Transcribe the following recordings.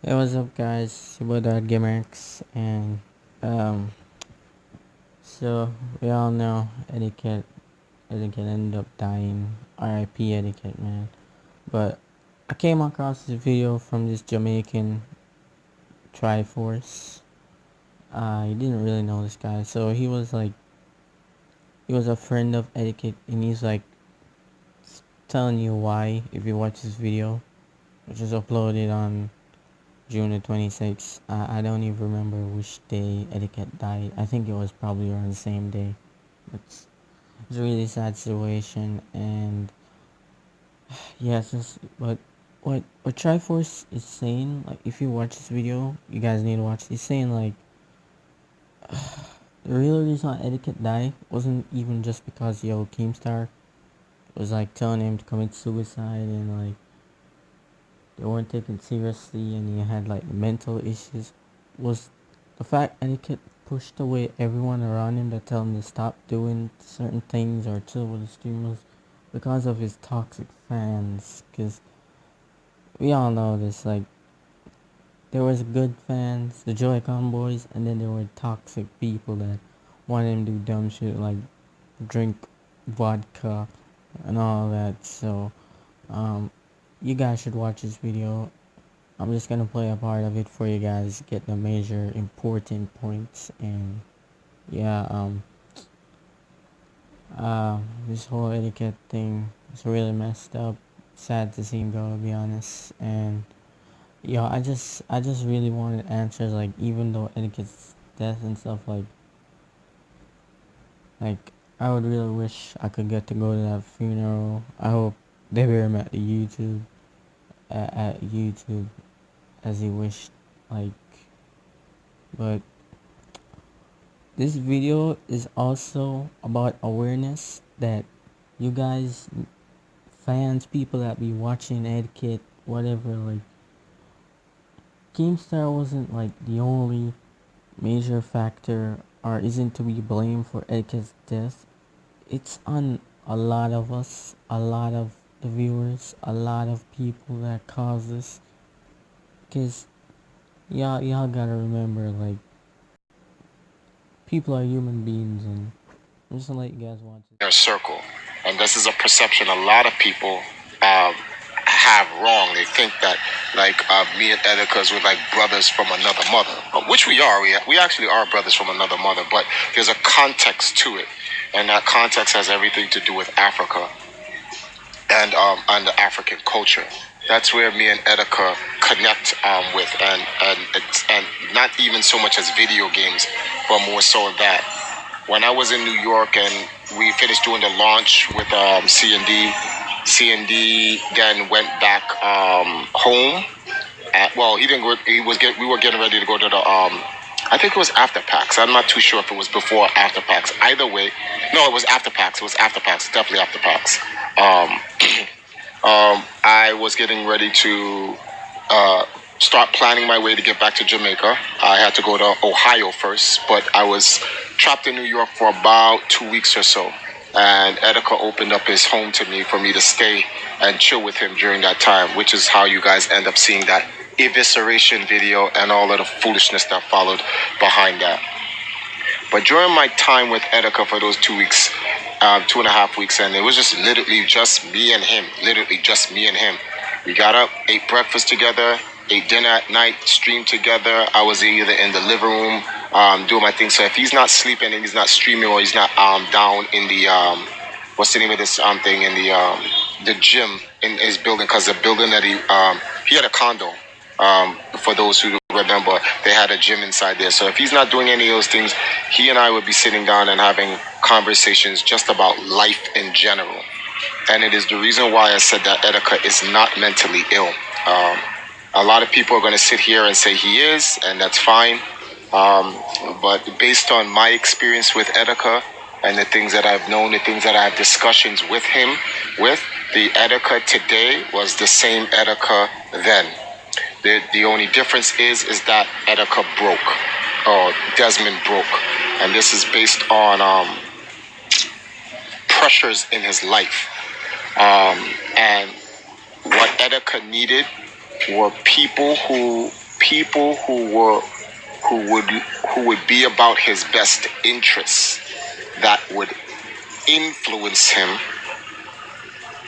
Hey, what's up, guys? It's your boy GamerX, and um, so we all know etiquette ended up dying. R.I.P. etiquette, man. But I came across this video from this Jamaican triforce. I didn't really know this guy, so he was a friend of etiquette, and he's like telling you why if you watch this video, which is uploaded on June the 26th. I don't even remember which day Etiquette died. I think it was probably around the same day. It's a really sad situation, and yes, what Triforce is saying, like if you watch this video, you guys need to watch. He's saying like the real reason why Etiquette died wasn't even just because yo Keemstar was like telling him to commit suicide, and like they weren't taken seriously, and he had like mental issues. Was the fact Etiquette pushed away everyone around him that tell him to stop doing certain things or chill with the streamers because of his toxic fans. Because we all know this, like there was good fans, the Joy-Con boys, and then there were toxic people that wanted him to do dumb shit like drink vodka and all that. So um, you guys should watch this video. I'm just gonna play a part of it for you guys, get the major important points, and yeah, this whole etiquette thing is really messed up. Sad to see him go, to be honest. And yo, I just really wanted answers, like even though etiquette's death and stuff, like I would really wish I could get to go to that funeral. I hope they bury him at the YouTube, at YouTube, as he wished, like, but this video is also about awareness that you guys, fans, people that be watching etiquette, whatever, like Keemstar wasn't like the only major factor or isn't to be blamed for etiquette's death. It's on a lot of us, a lot of the viewers, a lot of people that cause this. Cause y'all gotta remember, like, people are human beings, and I'm just gonna let you guys watch it. Their circle. And this is a perception a lot of people um, have wrong. They think that me and Etika were like brothers from another mother, which we are. We actually are brothers from another mother, but there's a context to it, and that context has everything to do with Africa and the African culture. That's where me and Etika connect with, and not even so much as video games, but more so that when I was in New York and we finished doing the launch with C&D, C&D then went back home. Well, he didn't go. We were getting ready to go to the. I think it was after PAX. I'm not too sure if it was before or after PAX. Either way, no, it was after PAX. It was after PAX. Definitely after PAX. Um, I was getting ready to start planning my way to get back to Jamaica. I had to go to Ohio first, but I was trapped in New York for about 2 weeks or so. And Etika opened up his home to me for me to stay and chill with him during that time, which is how you guys end up seeing that evisceration video and all of the foolishness that followed behind that. But during my time with Etika for those 2 weeks, 2.5 weeks, and it was just literally just me and him, literally just me and him. We got up, ate breakfast together, ate dinner at night, streamed together. I was either in the living room doing my thing. So if he's not sleeping and he's not streaming or he's not down in the what's the name of this thing in the gym in his building, because the building that he had a condo. For those who remember, they had a gym inside there. So if he's not doing any of those things, he and I would be sitting down and having conversations just about life in general. And it is the reason why I said that Etika is not mentally ill. Um, a lot of people are going to sit here and say he is, and that's fine. But based on my experience with Etika and the things that I've known, the things that I have discussions with him with, the Etika today was the same Etika then. The only difference is that Etika broke, or Desmond broke, and this is based on pressures in his life. And what Etika needed were people who people who would be about his best interests that would influence him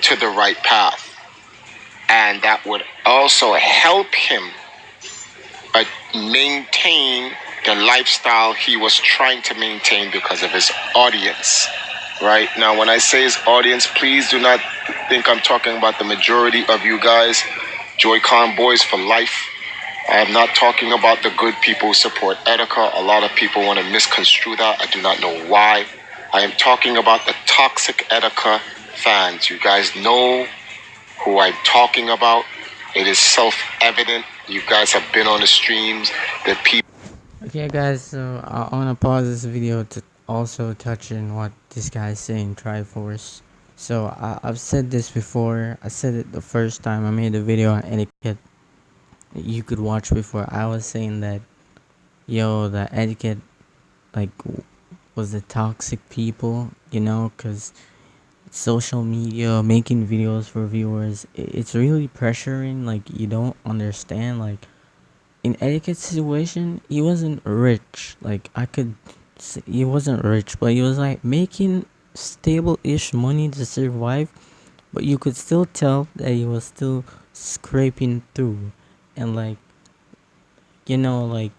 to the right path, and that would also help him maintain the lifestyle he was trying to maintain because of his audience. Right now, when I say his audience, please do not think I'm talking about the majority of you guys, Joy-Con boys for life. I am not talking about the good people who support Etika. A lot of people want to misconstrue that. I do not know why. I am talking about the toxic Etika fans. You guys know who I'm talking about. It is self-evident. You guys have been on the streams. The people. Okay, guys, so I want to pause this video to also touch on what this guy's saying, Triforce. So I've said this before. I said it the first time I made a video on etiquette that you could watch before. I was saying that, yo, the etiquette, like, was the toxic people, you know, because social media, making videos for viewers, it's really pressuring. Like, you don't understand, like, in etiquette situation, he wasn't rich. Like, he wasn't rich, but he was like making stable-ish money to survive, but you could still tell that he was still scraping through. And like, you know, like,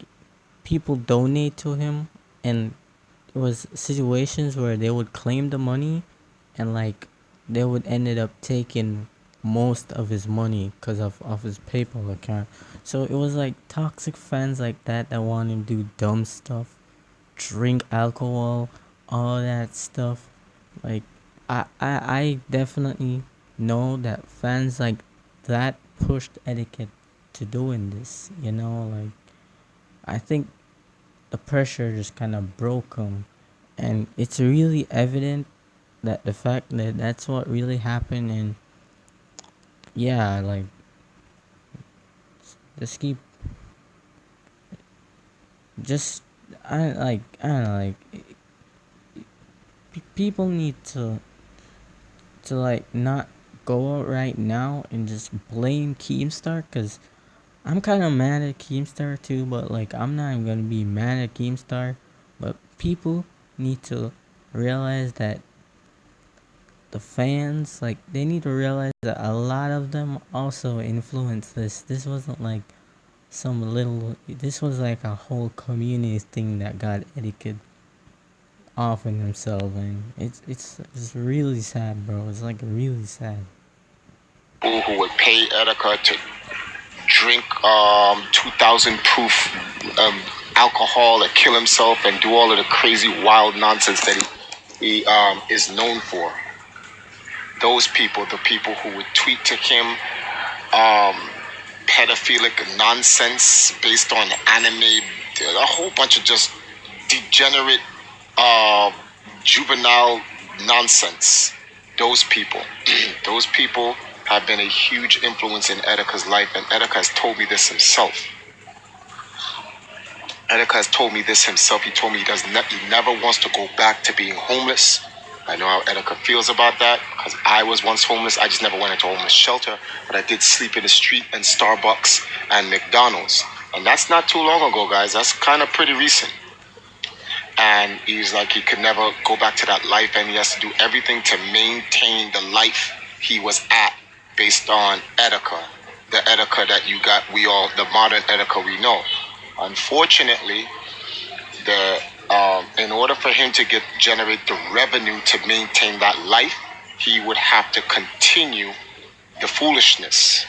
people donate to him, and there was situations where they would claim the money, and like, they would ended up taking most of his money because of his PayPal account. So it was like toxic fans like that want to do dumb stuff, drink alcohol, all that stuff. Like, I definitely know that fans like that pushed etiquette to doing this, you know. Like, I think the pressure just kind of broke him, and it's really evident that the fact that that's what really happened. And yeah, like, just keep, just I don't know, like, people need to like not go out right now and just blame Keemstar, because I'm kind of mad at Keemstar too, but like, I'm not even gonna be mad at Keemstar. But people need to realize that the fans, like, they need to realize that a lot of them also influenced this. This wasn't like this was like a whole community thing that got etiquette off in himself, and it's really sad, bro. It's like really sad. People who would pay Etika to drink 2,000 proof alcohol and kill himself and do all of the crazy wild nonsense that he is known for. Those people, the people who would tweet to him pedophilic nonsense based on anime, a whole bunch of just degenerate juvenile nonsense. Those people, those people have been a huge influence in Etika's life, and Etika has told me this himself. Etika has told me this himself. He told me he never wants to go back to being homeless. I know how Etika feels about that, because I was once homeless. I just never went into a homeless shelter, but I did sleep in the street and Starbucks and McDonald's. And that's not too long ago, guys. That's kind of pretty recent. And he's like, he could never go back to that life, and he has to do everything to maintain the life he was at based on Etika, the Etika that the modern Etika we know. Unfortunately, in order for him to generate the revenue to maintain that life, he would have to continue the foolishness.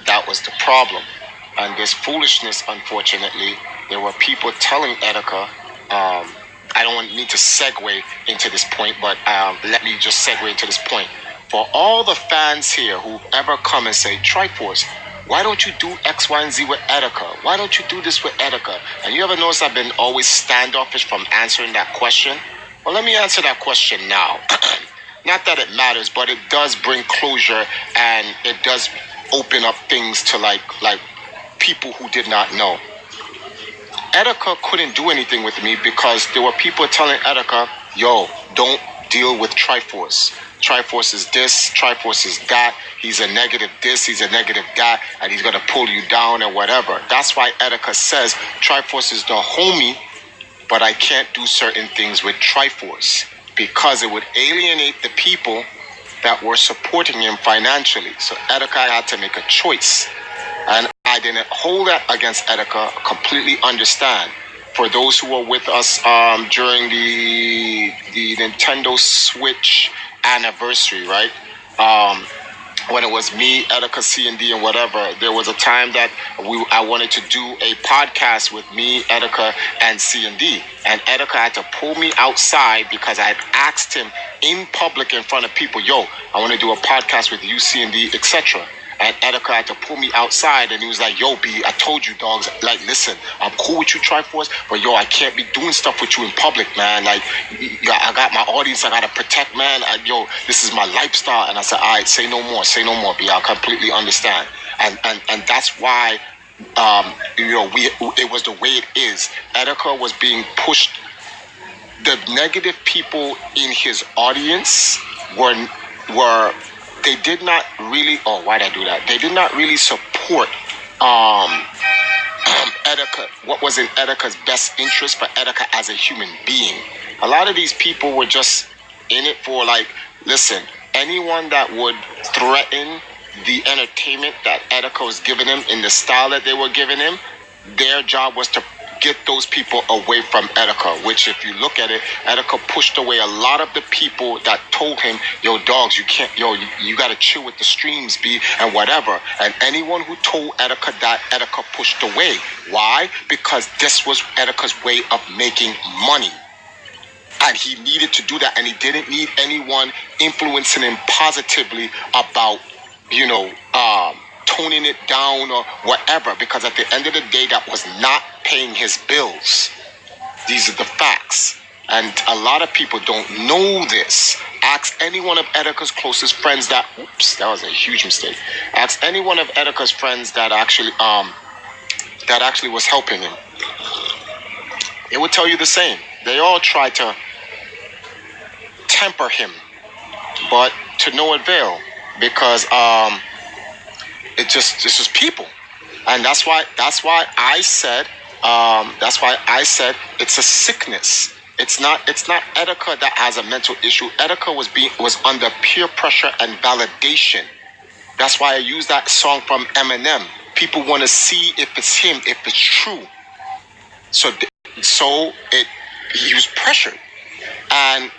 That was the problem. And this foolishness, unfortunately, there were people telling Etika, I don't need to segue into this point, but let me just segue into this point. For all the fans here who ever come and say, Triforce, why don't you do X, Y, and Z with Etika? Why don't you do this with Etika? And you ever notice I've been always standoffish from answering that question? Well, let me answer that question now. Not that it matters, but it does bring closure, and it does open up things to like people who did not know. Etika couldn't do anything with me because there were people telling Etika, yo, don't deal with Triforce. Triforce is this, Triforce is that, he's a negative this, he's a negative that, and he's gonna pull you down and whatever. That's why Etika says Triforce is the homie, but I can't do certain things with Triforce because it would alienate the people that were supporting him financially. So Etika had to make a choice. And I didn't hold that against Etika. Completely understand. For those who were with us during the Nintendo Switch anniversary, right? When it was me, Etika, C and D, and whatever, there was a time that I wanted to do a podcast with me, Etika, and C and D. And Etika had to pull me outside because I had asked him in public in front of people, yo, I want to do a podcast with you, C and D, etc. And Etika had to pull me outside, and he was like, yo, B, I told you, dogs, like, listen, I'm cool with you, Triforce, but yo, I can't be doing stuff with you in public, man. Like, I got my audience I got to protect, man. Yo, this is my lifestyle. And I said, all right, say no more, B, I completely understand. And that's why, it was the way it is. Etika was being pushed. The negative people in his audience were they did not really, why'd I do that? They did not really support Etika, what was in Etika's best interest for Etika as a human being. A lot of these people were just in it for, like, listen, anyone that would threaten the entertainment that Etika was giving him in the style that they were giving him, their job was to get those people away from Etika, which, if you look at it, Etika pushed away a lot of the people that told him, yo, dogs, you can't, you got to chill with the streams, B, and whatever. And anyone who told Etika that, Etika pushed away. Why? Because this was Etika's way of making money. And he needed to do that, and he didn't need anyone influencing him positively about, toning it down or whatever, because at the end of the day, that was not paying his bills. These are the facts. And a lot of people don't know this. Ask any one of Etika's closest friends that was a huge mistake. Ask any one of Etika's friends that actually was helping him. It would tell you the same. They all tried to temper him, but to no avail, because this was people. And that's why I said it's a sickness. It's not Etika that has a mental issue. Etika was under peer pressure and validation. That's why I use that song from Eminem. People want to see if it's him, if it's true. He was pressured, and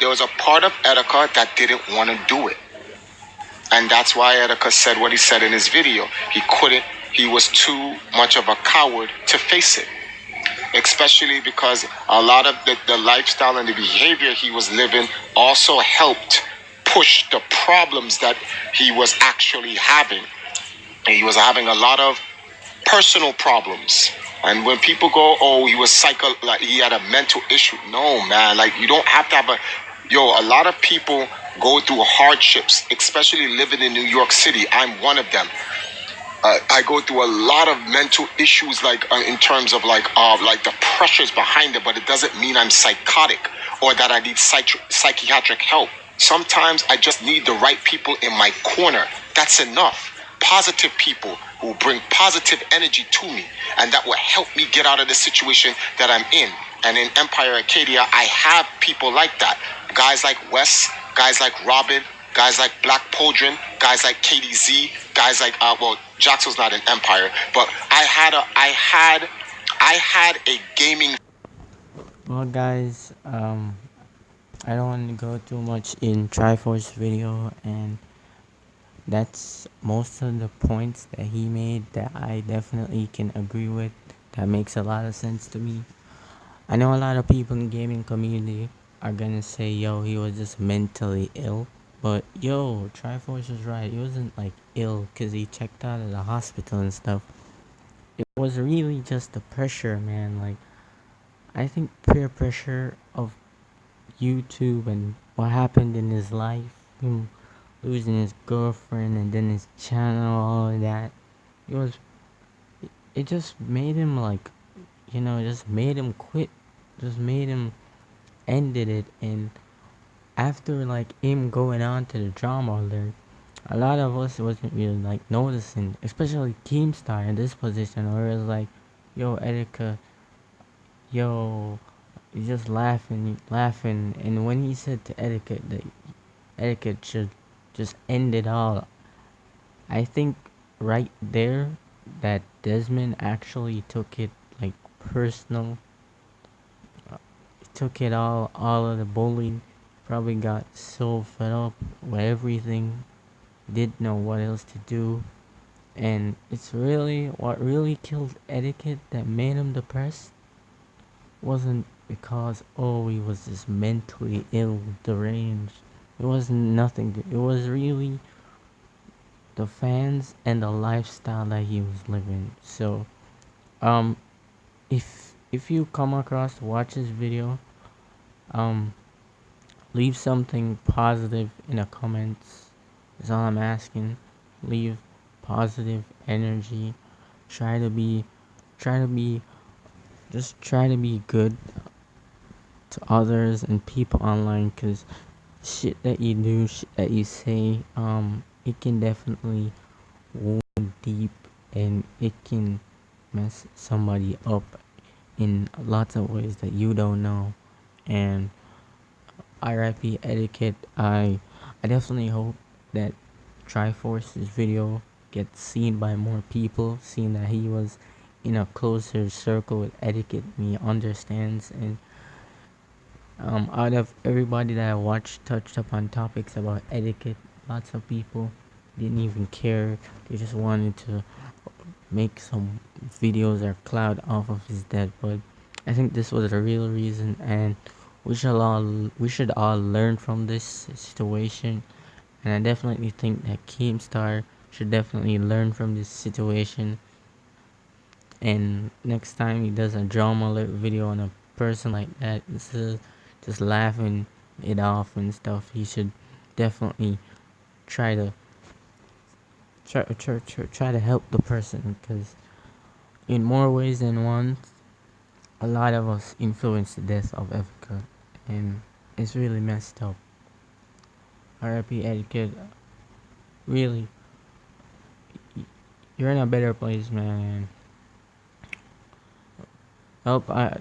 there was a part of Etika that didn't want to do it. And that's why Etika said what he said in his video. He was too much of a coward to face it. Especially because a lot of the lifestyle and the behavior he was living also helped push the problems that he was actually having. And he was having a lot of personal problems. And when people go, he was like he had a mental issue. No, man, like, you don't have to have a lot of people go through hardships, especially living in New York City. I'm one of them. I go through a lot of mental issues, like in terms of like the pressures behind it, but it doesn't mean I'm psychotic or that I need psychiatric help. Sometimes I just need the right people in my corner. That's enough. Positive people who bring positive energy to me, and that will help me get out of the situation that I'm in. And in Empire Arcadia, I have people like that. Guys like Wes, guys like Robin, guys like Black Podrin, guys like KDZ, guys like Jaxo's not in Empire, but I had a gaming. Well, guys, I don't want to go too much in Triforce video, and that's most of the points that he made that I definitely can agree with. That makes a lot of sense to me. I know a lot of people in the gaming community are gonna say, yo, he was just mentally ill. But yo, Triforce was right. He wasn't like ill because he checked out of the hospital and stuff. It was really just the pressure, man. Like, I think peer pressure of YouTube and what happened in his life, him losing his girlfriend and then his channel, all of that. It just made him like, just made him quit. Just made him ended it. And after like him going on to the drama alert, a lot of us wasn't really like noticing, especially Keemstar in this position where it's like, yo, Etika, yo, he's just laughing, and when he said to Etiquette that Etiquette should just end it all, I think right there that Desmond actually took it like personal, took it all of the bullying, probably got so fed up with everything, didn't know what else to do, and it's really what really killed Etiquette that made him depressed wasn't because he was just mentally ill, deranged. It wasn't nothing. It was really the fans and the lifestyle that he was living. So, um, if you come across to watch this video, um, leave something positive in the comments. Is all I'm asking. Leave positive energy. Try to be, try to be, just try to be good to others and people online, cause shit that you do, shit that you say, it can definitely wound deep, and it can mess somebody up in lots of ways that you don't know. And RIP Etiquette, I definitely hope that Triforce's video gets seen by more people, seeing that he was in a closer circle with Etiquette and he understands. And out of everybody that I watched touched upon topics about etiquette, lots of people didn't even care. They just wanted to make some videos or cloud off of his death. But I think this was the real reason, and we should all learn from this situation. And I definitely think that Keemstar should definitely learn from this situation. And next time he does a drama alert video on a person like that, instead of just laughing it off and stuff, he should definitely try to try to help the person, because in more ways than one, a lot of us influenced the death of Etika, and it's really messed up. RIP Etiquette, really, you're in a better place, man. I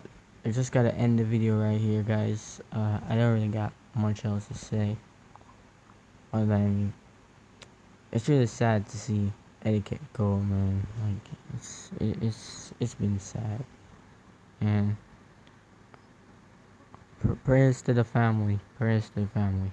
just gotta end the video right here, guys. I don't really got much else to say. Other than it's really sad to see Etiquette go, man. Like it's been sad, and prayers to the family. Prayers to the family.